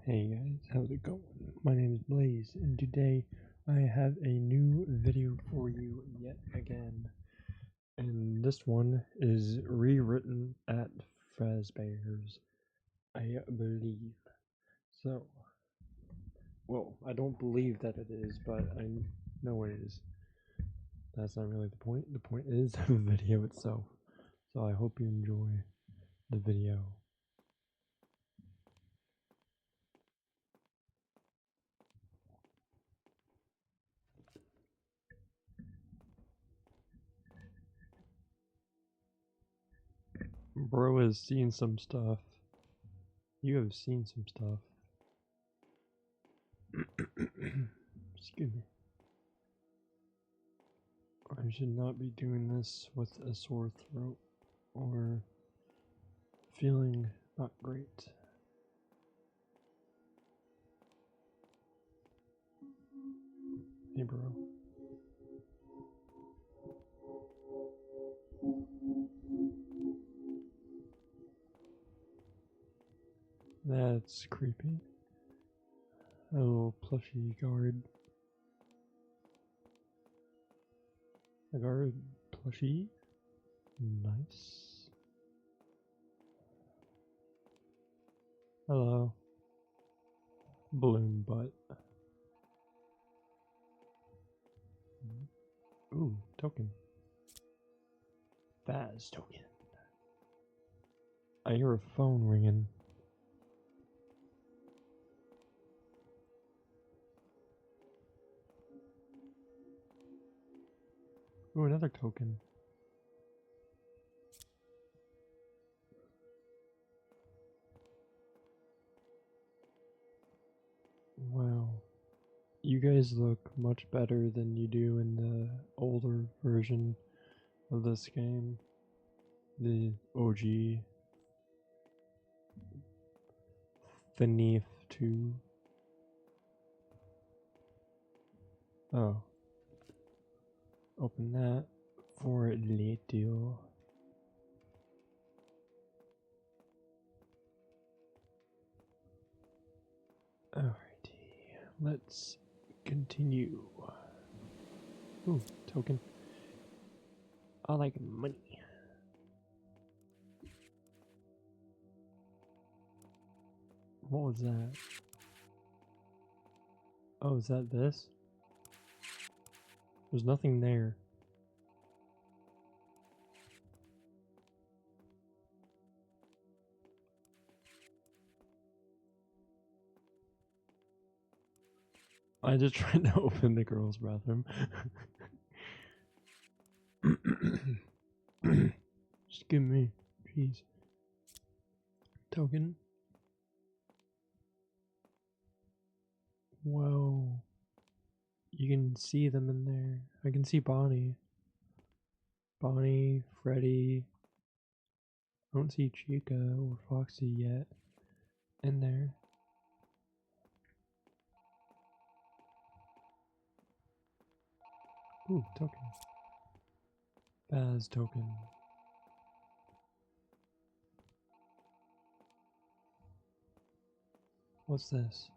Hey guys, how's it going? My name is Blaze, and today I have a new video for you yet again. And this one is rewritten at Fazbear's, I believe. So, well, I don't believe that it is, but I know it is. That's not really the point. The point is the video itself. So I hope you enjoy the video. Bro has seen some stuff. You have seen some stuff. Excuse me. I should not be doing this with a sore throat or feeling not great. Hey, bro. That's creepy. A little plushy guard. A guard plushie? Nice. Hello. Balloon butt. Ooh, token. Faz token. I hear a phone ringing. Ooh, another token. Wow. You guys look much better than you do in the older version of this game. The OG. Fnaf 2. Oh. Open that for later. Alrighty, let's continue. Ooh, token. I like money. What was that? Oh, is that this? There's nothing there. I just tried to open the girls' bathroom. Just give me, jeez. Token. Whoa. You can see them in there. I can see Bonnie. Bonnie, Freddy. I don't see Chica or Foxy yet in there. Ooh, token. Baz token. What's this?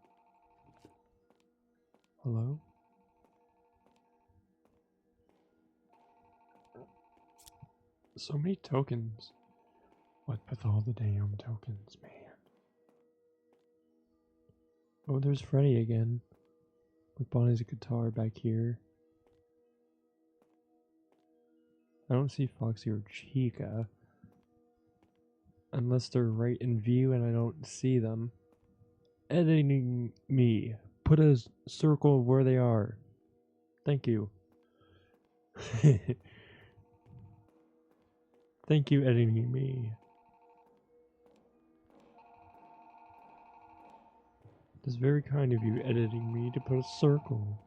Hello? So many tokens. What with all the damn tokens, man? Oh, there's Freddy again. With Bonnie's guitar back here. I don't see Foxy or Chica. Unless they're right in view and I don't see them. Editing me. Put a circle where they are. Thank you. Thank you, editing me. It's very kind of you editing me to put a circle.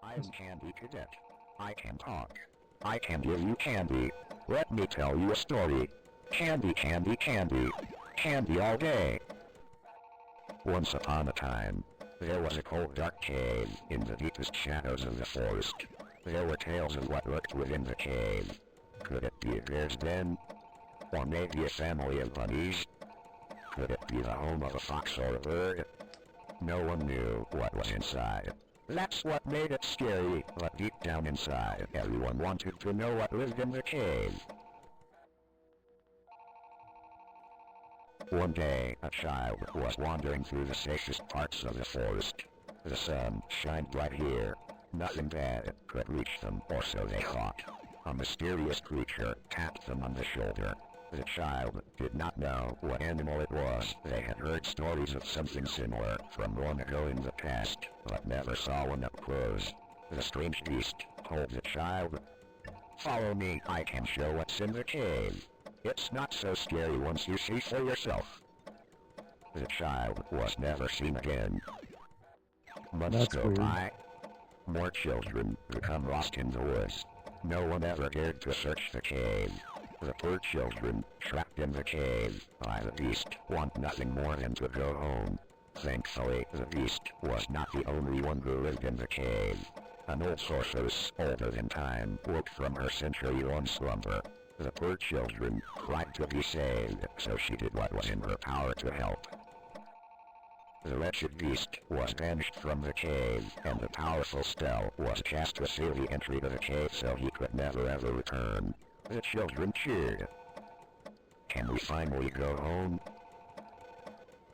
I am Candy Cadet. I can talk. I can give you candy. Let me tell you a story. Candy, candy, candy. Candy all day. Once upon a time, there was a cold dark cave in the deepest shadows of the forest. There were tales of what lurked within the cave. Could it be a bear's den? Or maybe a family of bunnies? Could it be the home of a fox or a bird? No one knew what was inside. That's what made it scary, but deep down inside, everyone wanted to know what lived in the cave. One day, a child was wandering through the safest parts of the forest. The sun shined bright here. Nothing bad could reach them, or so they thought. A mysterious creature tapped them on the shoulder. The child did not know what animal it was. They had heard stories of something similar from long ago in the past, but never saw one up close. The strange beast told the child, "Follow me, I can show what's in the cave. It's not so scary once you see for yourself." The child was never seen again. Months go by. More children become lost in the woods. No one ever dared to search the cave. The poor children, trapped in the cave by the beast, want nothing more than to go home. Thankfully, the beast was not the only one who lived in the cave. An old sorceress, older than time, woke from her century-long slumber. The poor children cried to be saved, so she did what was in her power to help. The wretched beast was banished from the cave, and the powerful spell was cast to seal the entry to the cave so he could never ever return. The children cheered. "Can we finally go home?"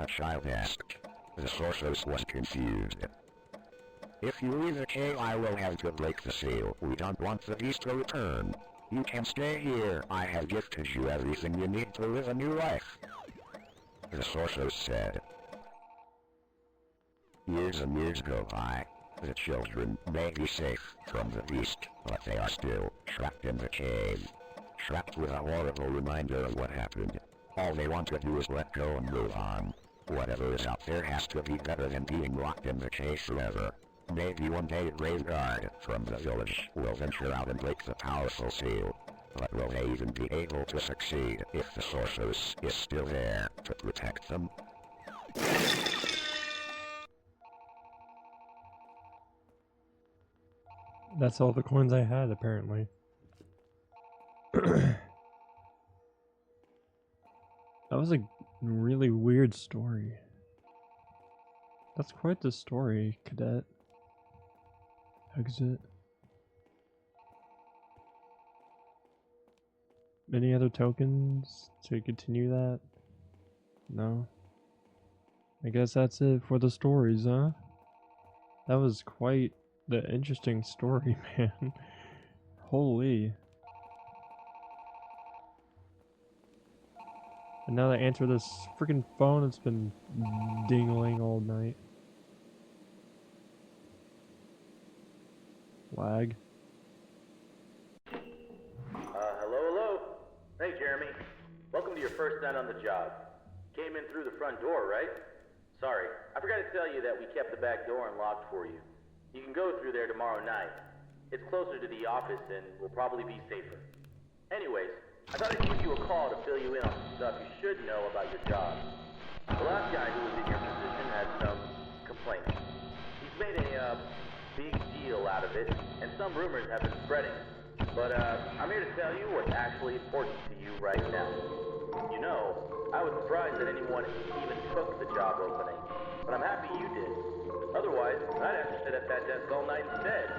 a child asked. The sorceress was confused. "If you leave the cave, I will have to break the seal. We don't want the beast to return. You can stay here. I have gifted you everything you need to live a new life," the sorceress said. Years and years go by. The children may be safe from the beast, but they are still trapped in the cave. Trapped with a horrible reminder of what happened. All they want to do is let go and move on. Whatever is out there has to be better than being locked in the cave forever. Maybe one day a brave guard from the village will venture out and break the powerful seal. But will they even be able to succeed if the sorceress is still there to protect them? That's all the coins I had, apparently. That was a really weird story. That's quite the story, Cadet. Exit. Any other tokens to continue that? No? I guess that's it for the stories, huh? That was quite the interesting story, man. Holy. And now to answer this freaking phone, it's been dingling all night. Lag. Hello? Hey, Jeremy. Welcome to your first night on the job. Came in through the front door, right? Sorry, I forgot to tell you that we kept the back door unlocked for you. You can go through there tomorrow night. It's closer to the office and will probably be safer. Anyways, I thought I'd give you a call to fill you in on some stuff you should know about your job. The last guy who was in your position had some complaints. He's made a big deal out of it, and some rumors have been spreading. But I'm here to tell you what's actually important to you right now. You know, I was surprised that anyone even took the job opening, but I'm happy you did. Otherwise, I'd have to sit at that desk all night instead.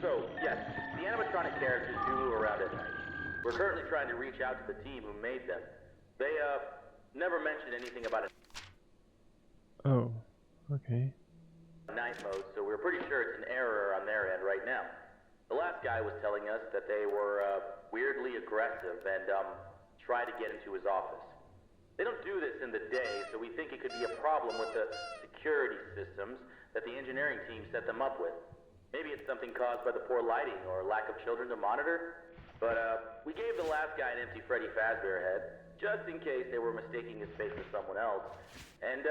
So, yes, the animatronic characters do move around at night. We're currently trying to reach out to the team who made them. They, never mentioned anything about it. Oh, okay. Night mode, so we're pretty sure it's an error on their end right now. The last guy was telling us that they were, weirdly aggressive and, tried to get into his office. They don't do this in the day, so we think it could be a problem with the security systems that the engineering team set them up with. Maybe it's something caused by the poor lighting or lack of children to monitor. But, we gave the last guy an empty Freddy Fazbear head, just in case they were mistaking his face for someone else. And,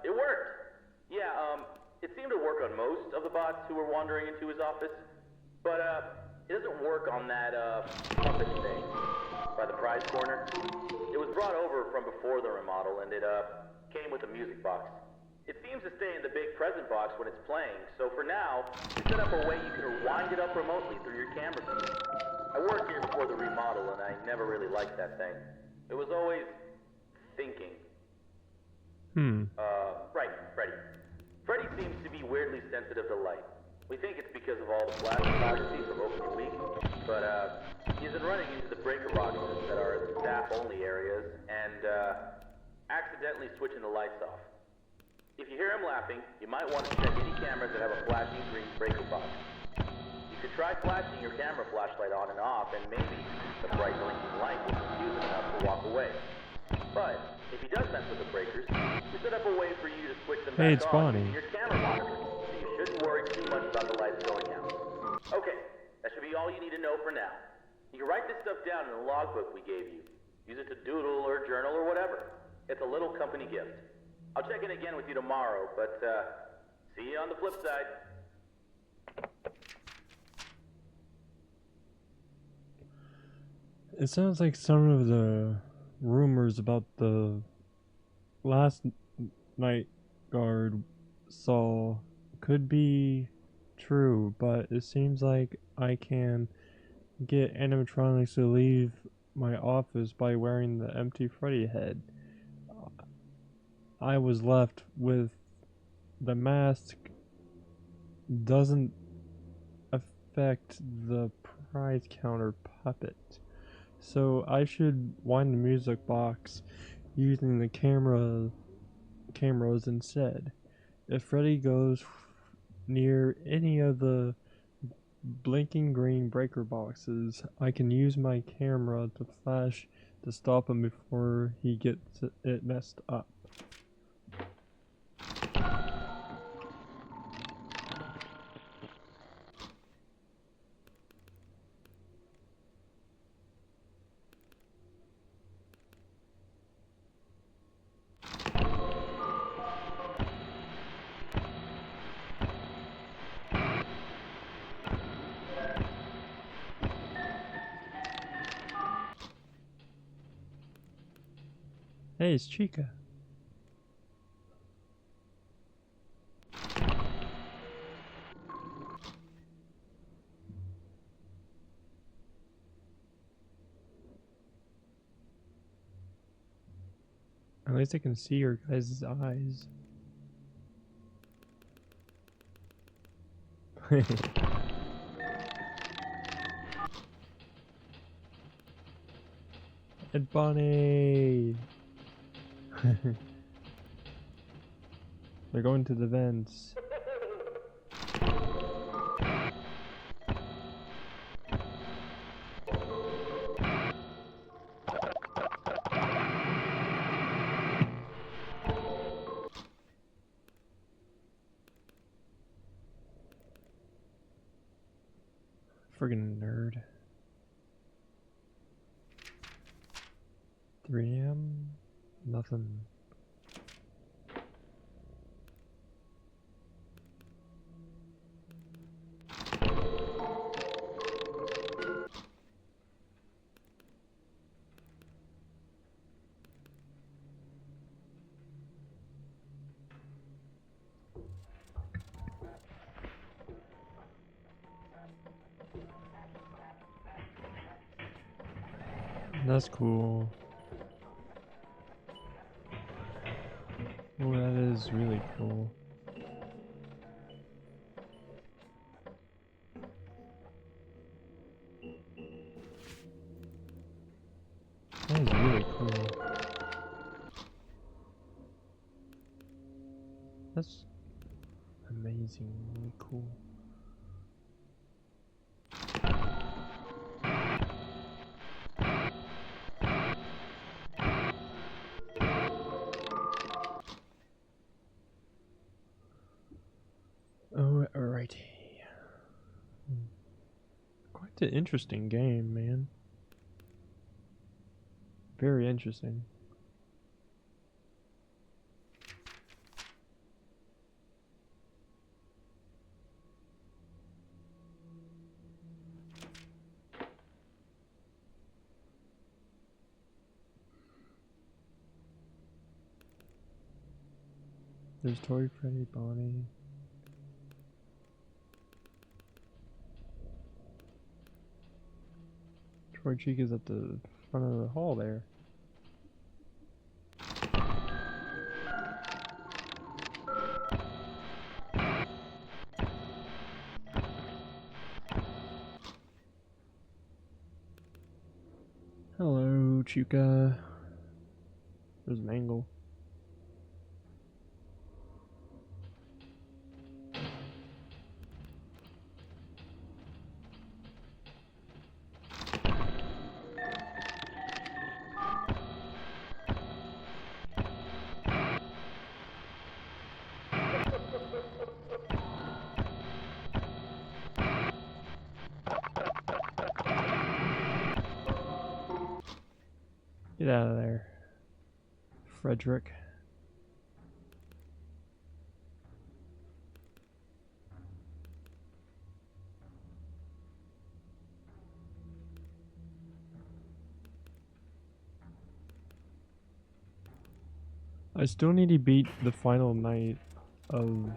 it worked. Yeah, it seemed to work on most of the bots who were wandering into his office. But, it doesn't work on that, puppet thing by the prize corner. It was brought over from before the remodel, and it, came with a music box. It seems to stay in the big present box when it's playing, so for now, we set up a way you can wind it up remotely through your camera feed. the remodel, and I never really liked that thing. It was always thinking. Right, Freddy. Freddy seems to be weirdly sensitive to light. We think it's because of all the flash photography from opening week, but he's been running into the breaker boxes that are the staff-only areas and accidentally switching the lights off. If you hear him laughing, you might want to check any cameras that have a flashing green breaker box. You could try flashing your camera flashlight on and off, and maybe the bright blinking light will confuse him enough to walk away. But if he does mess with the breakers, we set up a way for you to switch them Hey, back it's on Bonnie. using your camera monitor, so you shouldn't worry too much about the lights going out. Okay, that should be all you need to know for now. You can write this stuff down in the logbook we gave you. Use it to doodle or journal or whatever. It's a little company gift. I'll check in again with you tomorrow, but see you on the flip side. It sounds like some of the rumors about the last night guard saw could be true, but it seems like I can get animatronics to leave my office by wearing the empty Freddy head. I was left with the mask doesn't affect the prize counter puppet. So I should wind the music box using the cameras instead. If Freddy goes near any of the blinking green breaker boxes, I can use my camera to flash to stop him before he gets it messed up. Hey, it's Chica. At least I can see your guys' eyes. Ed Bonnie! They're going to the vents. Friggin' nerd. 3 AM? Nothing. That's cool. Oh, that is really cool. That is really cool. That's amazingly cool. Oh, alrighty. Quite an interesting game, man. Very interesting. There's Toy Freddy, Bonnie. Troy Chica's at the front of the hall there. Hello, Chica. There's Mangle. Get out of there, Frederick. I still need to beat the final night of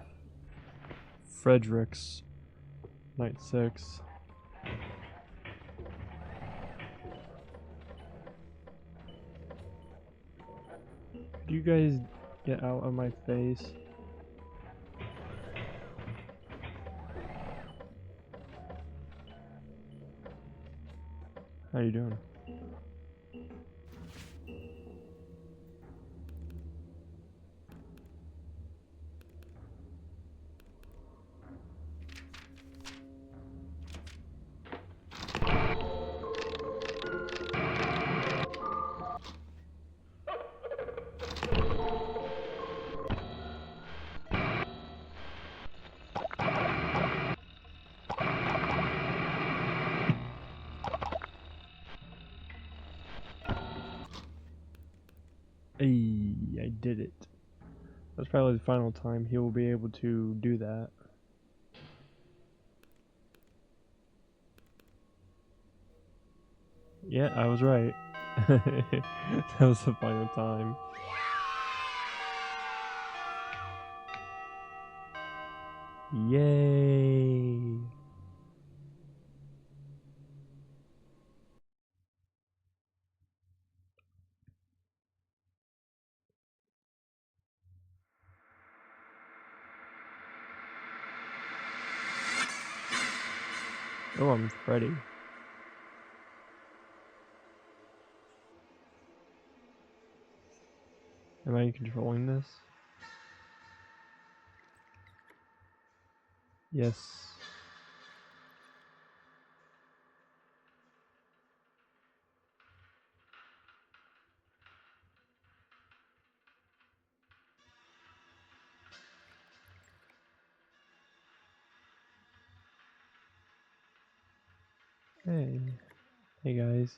Frederick's night 6. Could you guys get out of my face? How you doing? Hey, I did it. That's probably the final time he will be able to do that. Yeah, I was right. That was the final time. Yay! Oh, I'm Freddy. Am I controlling this? Yes. Hey. Hey guys.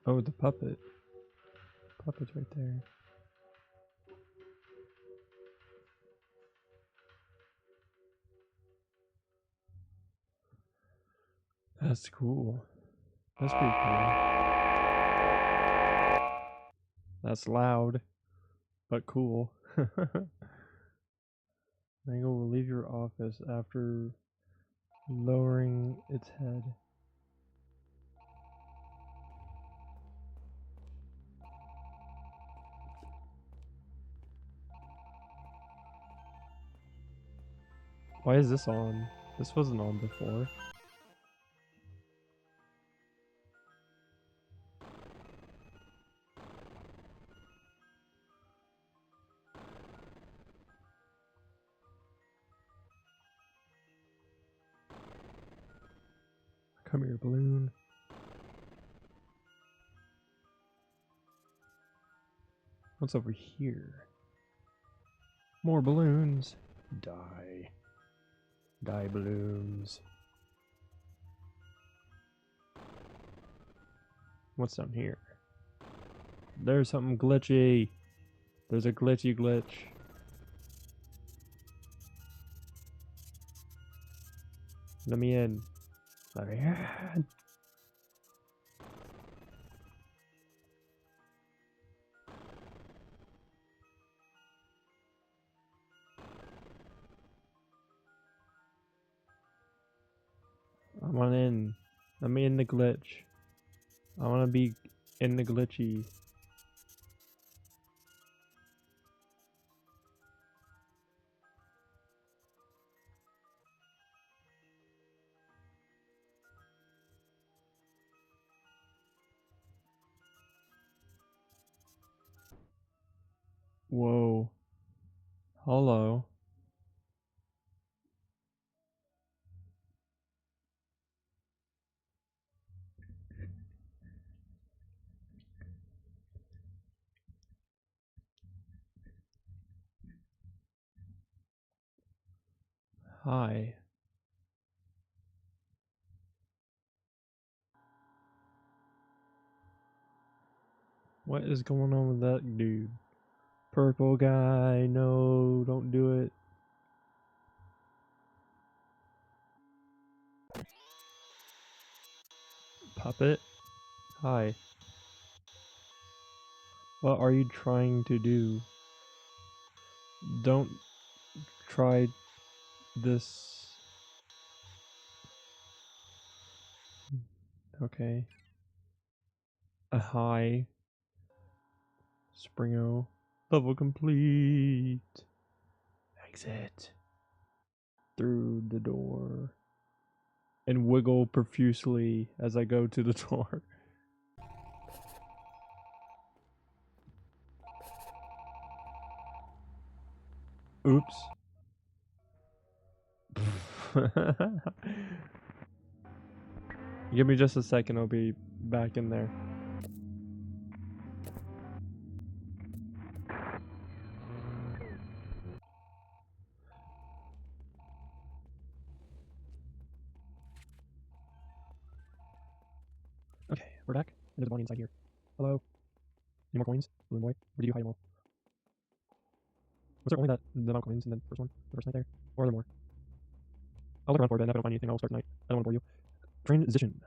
Oh, the puppet. Puppet's right there. That's cool. That's pretty cool. That's loud, but cool. Mangle will leave your office after lowering its head. Why is this on? This wasn't on before. Come here, balloon. What's over here? More balloons. Die. Die, balloons. What's down here? There's something glitchy. There's a glitchy glitch. Let me in. Let me in. Come on in. Let me in the glitch. I wanna be in the glitchy. Whoa. Hello. Hi. What is going on with that dude? Purple guy, no, don't do it. Puppet? Hi. What are you trying to do? Don't try this. Okay. A hi. Springo. Level complete. Exit. Through the door. And wiggle profusely as I go to the door. Oops. Give me just a second, I'll be back in there. Okay, we're back. And there's a bunny inside here. Hello? Any more coins? Balloon boy? Where did you hide them all? Was there only the amount of coins in the first one? The first night there? Or are there more? I'll look around for a bit, and if I don't find anything, I'll start tonight. I don't want to bore you. Transition.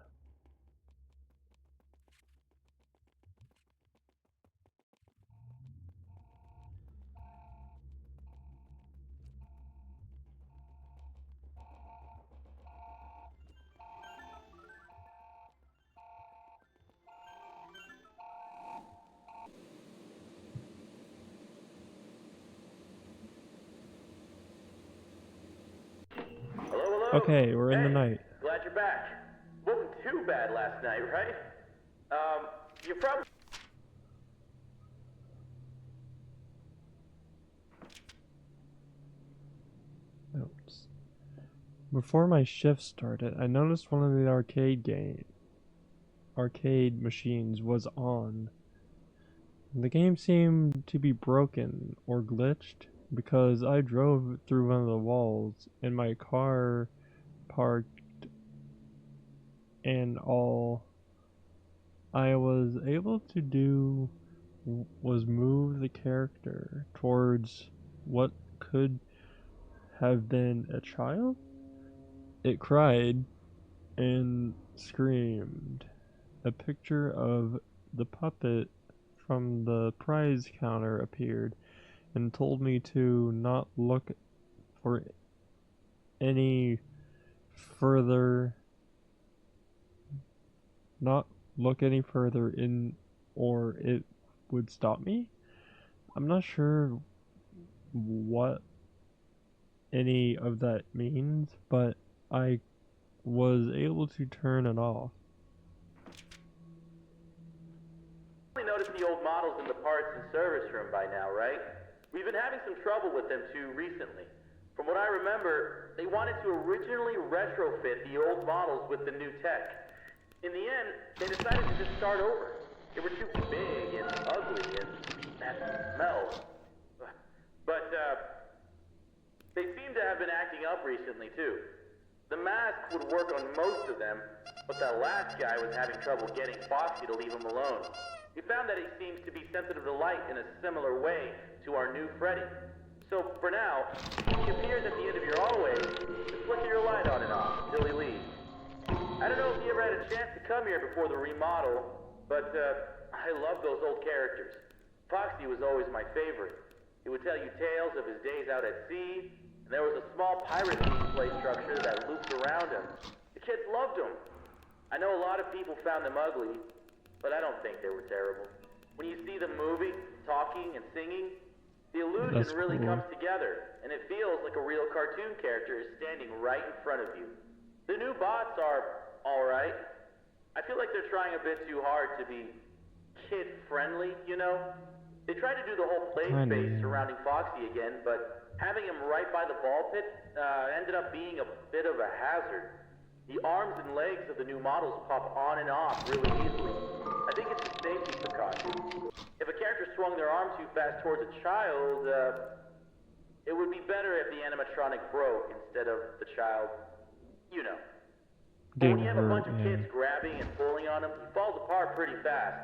Hello? Okay, we're in the Hey, night. glad you're back. Wasn't too bad last night, right? You probably... Oops. Before my shift started, I noticed one of the arcade machines was on. The game seemed to be broken or glitched because I drove through one of the walls and my car parked, and all I was able to do was move the character towards what could have been a child. It cried and screamed. A picture of the puppet from the prize counter appeared and told me to not look for any further not look any further in, or it would stop me. I'm not sure what any of that means, but I was able to turn it off. noticed the old models in the parts and service room by now, right? We've been having some trouble with them too recently. From what I remember, they wanted to originally retrofit the old models with the new tech. In the end, they decided to just start over. They were too big and ugly and that smell. But, they seem to have been acting up recently too. The mask would work on most of them, but that last guy was having trouble getting Foxy to leave him alone. We found that he seems to be sensitive to light in a similar way to our new Freddy. So, for now, he appears at the end of your hallway to flicker your light on and off until he leaves. I don't know if he ever had a chance to come here before the remodel, but, I love those old characters. Foxy was always my favorite. He would tell you tales of his days out at sea, and there was a small pirate theme play structure that looped around him. The kids loved them. I know a lot of people found them ugly, but I don't think they were terrible. When you see them moving, talking, and singing, the illusion That's really cool. comes together, and it feels like a real cartoon character is standing right in front of you. The new bots are alright. I feel like they're trying a bit too hard to be kid-friendly, you know? They tried to do the whole play Kinda, space yeah. surrounding Foxy again, but having him right by the ball pit ended up being a bit of a hazard. The arms and legs of the new models pop on and off really easily. I think it's a safety precaution. If a character swung their arm too fast towards a child, it would be better if the animatronic broke instead of the child, you know. But when Getting you have a hurt, bunch of yeah. kids grabbing and pulling on him, he falls apart pretty fast.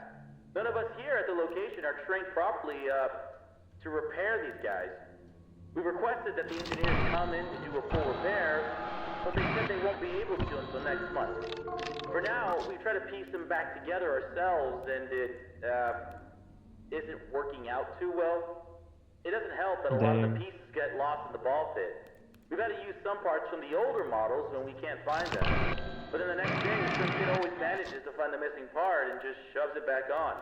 None of us here at the location are trained properly to repair these guys. We requested that the engineers come in to do a full repair, but they said they won't be able to until next month. For now, we try to piece them back together ourselves, and it isn't working out too well. It doesn't help that a lot of the Dang. pieces get lost in the ball pit. We've had to use some parts from the older models when we can't find them. But then the next day, some kid always manages to find the missing part and just shoves it back on.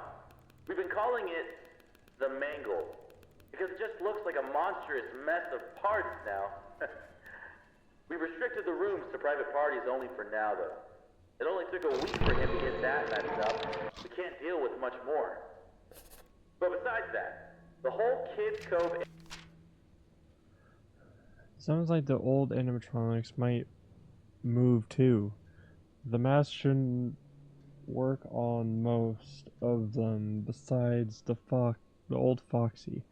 We've been calling it the Mangle, because it just looks like a monstrous mess of parts now. We restricted the rooms to private parties only for now, though. It only took a week for him to get that messed up. We can't deal with much more. But besides that, the whole Kids Cove... Sounds like the old animatronics might move too. The mask shouldn't work on most of them besides the old Foxy.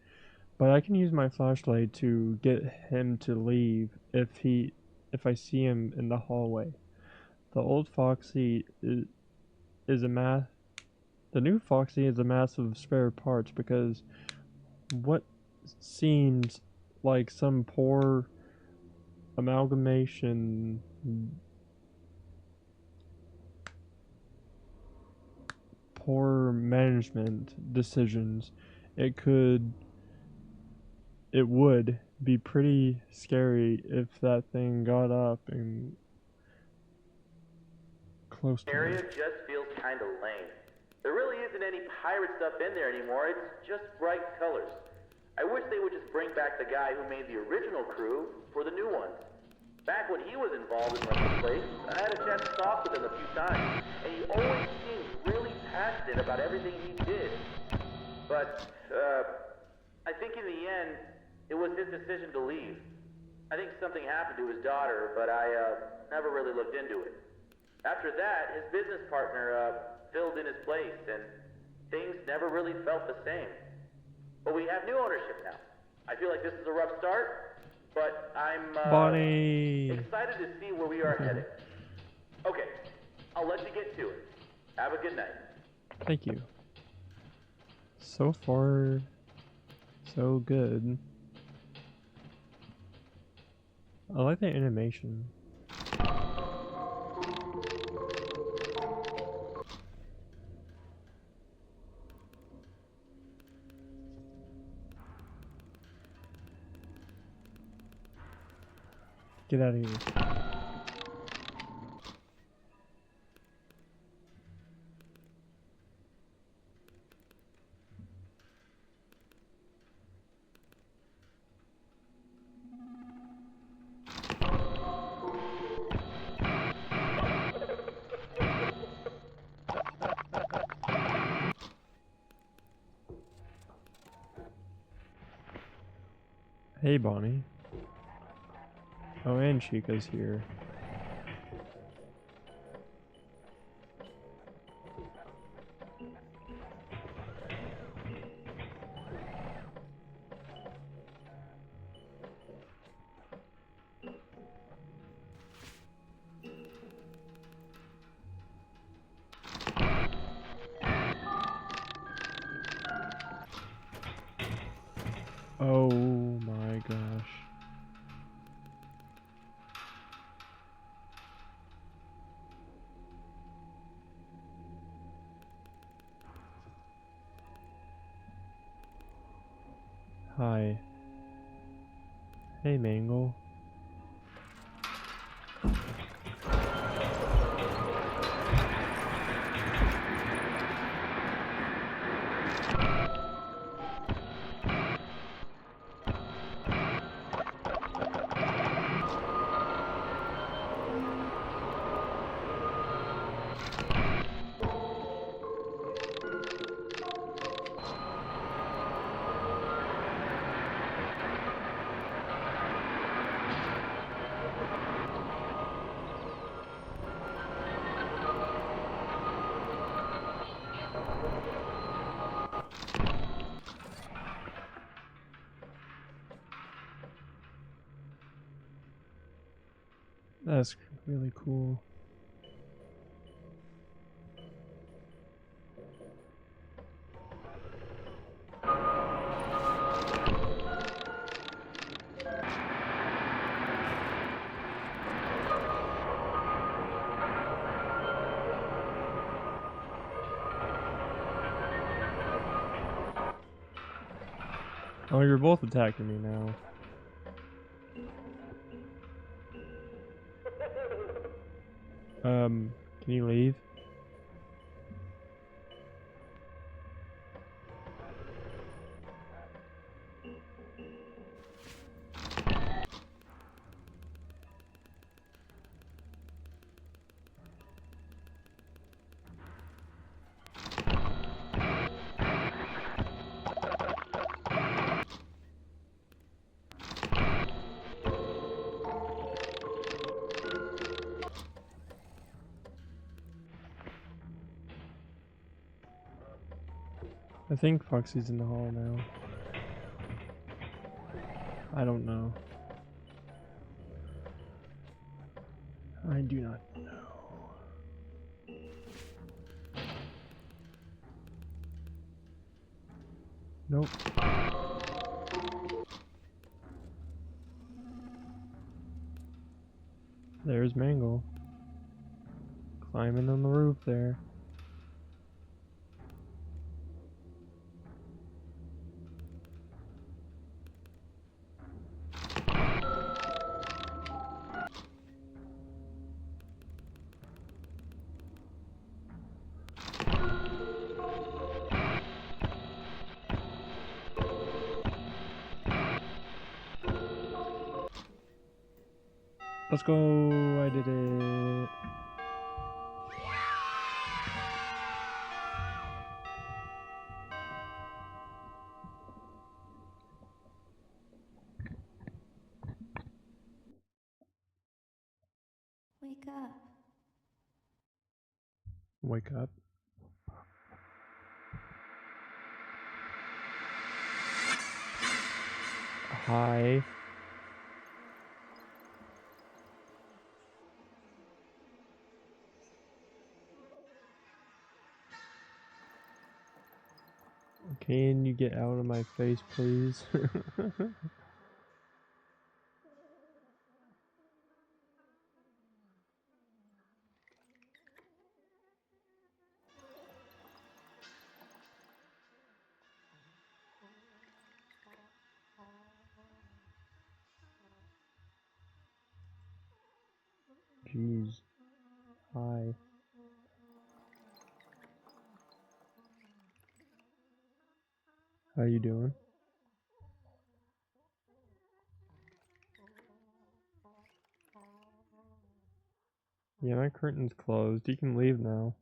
But I can use my flashlight to get him to leave if I see him in the hallway. The old Foxy is a the new Foxy is a mass of spare parts because what seems like some poor amalgamation poor management decisions, it would be pretty scary if that thing got up and close to area me. just feels kind of lame. There really isn't any pirate stuff in there anymore, it's just bright colors. I wish they would just bring back the guy who made the original crew for the new ones. Back when he was involved in running the place, I had a chance to talk with him a few times, and he always seemed really passionate about everything he did. But, I think in the end, it was his decision to leave. I think something happened to his daughter, but I never really looked into it. After that, his business partner filled in his place, and things never really felt the same. But we have new ownership now. I feel like this is a rough start, but I'm Bonnie! excited to see where we are headed. Okay, I'll let you get to it. Have a good night. Thank you. So far, so good. I like the animation. Get out of here. Hey, Bonnie. Oh, and Chica's here. Oh my gosh. Hi. Hey, Mangle. That's really cool. Oh, you're both attacking me now. Can you leave? I think Foxy's in the hall now. I don't know. I do not know. Nope. There's Mangle. Climbing on the roof there. Let's go! I did it! Wake up. Wake up. Hi. Can you get out of my face, please? Jeez. Hi. How you doing? Yeah, my curtain's closed. You can leave now.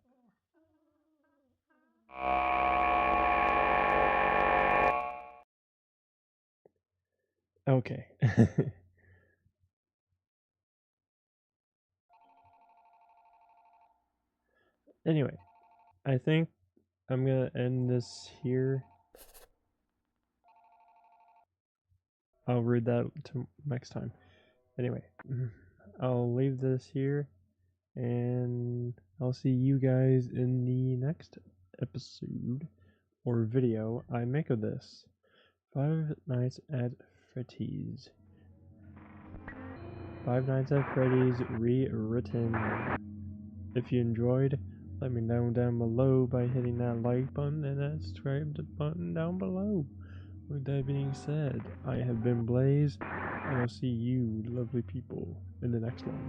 Okay. Anyway, I think I'm gonna end this here. I'll read that next time. Anyway, I'll leave this here, and I'll see you guys in the next episode or video I make of this. Five Nights at Freddy's. Five Nights at Freddy's rewritten. If you enjoyed, let me know down below by hitting that like button and that subscribe button down below. With that being said, I have been Blaze, and I'll see you lovely people in the next one.